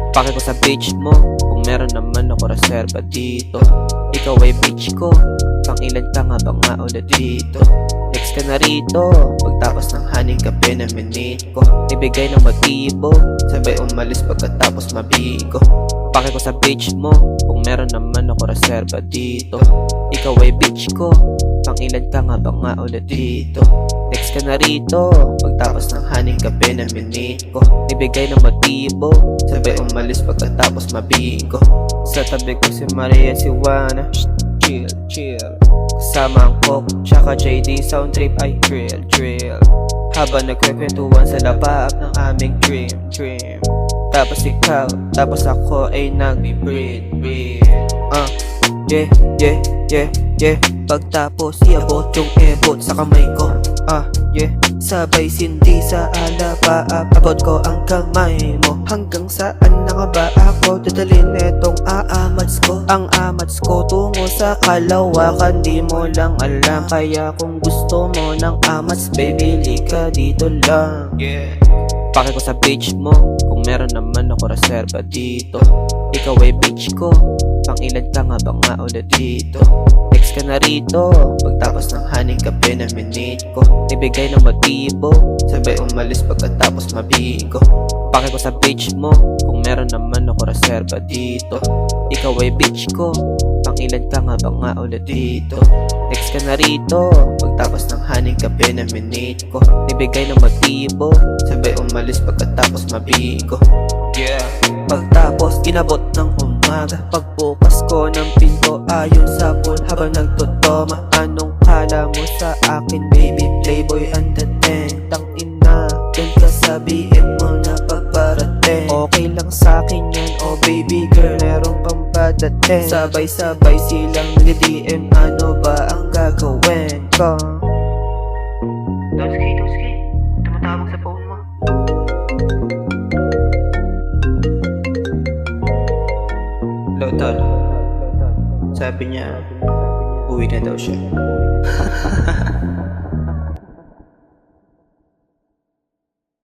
Pake ko sa beach mo, kung meron naman ako reserba dito. Ikaw ay beach ko, pang ilan ka nga ba nga ulit dito? Next ka na rito, pagtapos ng haning kape na minute ko. Ibigay ng motibo, sabay umalis pagkatapos mabigo. Pake ko sa beach mo, kung meron naman ako reserba dito. Ikaw ay beach ko, pang ilan ka nga ba nga ulit dito? Next ka na rito, pagtapos ng haning kape na minute ko. Ibigay ng motibo, sabay umalis pagkatapos mabigo. Sa tabi ko si Maria, si Juana, chill, chill. Kasama ang Coke, tsaka JD, sound trip ay drill, drill. Habang nagkwekwentuhan sa labab ng aming dream, dream. Tapos ikaw, tapos ako ay nagbi-breathe, breathe. Yeah, yeah, yeah, yeah. Pagtapos iabot yung ebot sa kamay ko. Yeah. Sabay sindi sa alaba, abot ko ang kamay mo. Hanggang saan na nga ba ako dadalhin netong aamats ko? Ang amats ko tungo sa kalawakan, di mo lang alam. Kaya kung gusto mo ng amats, baby, lika dito lang. Yeah. Pake ko sa beach mo, kung meron naman ako reserba dito. Ikaw ay beach ko, pang ilan ka nga ba nga ulit dito? Next ka na rito, pagtapos ng haning kape na minute ko. Ibigay ng motibo, sabay umalis pagkatapos mabigo. Pake ko sa beach mo, kung meron naman ako reserba dito. Ikaw ay beach ko, pang ilan ka nga ba nga ulit dito? Next ka na rito, pagtapos ng haning kape na minute ko. Ibigay ng motibo, sabay umalis pagkatapos mabigo. Yeah. Pagtapos inabot ng umaga, pagbukas ko ng pinto ayon sa pool habang nagtotoma. Anong kala mo sa akin, baby? Playboy ang dating. Tangina, yan ka sabihin mo na pagparating. Okay lang sa akin yan, oh baby girl, meron pang padating. Sabay-sabay silang nag-DM, ano ba ang gagawin ko? Doski, Doski, tumatawag sa phone mo. Lotol, sabi niya, uwi na daw siya.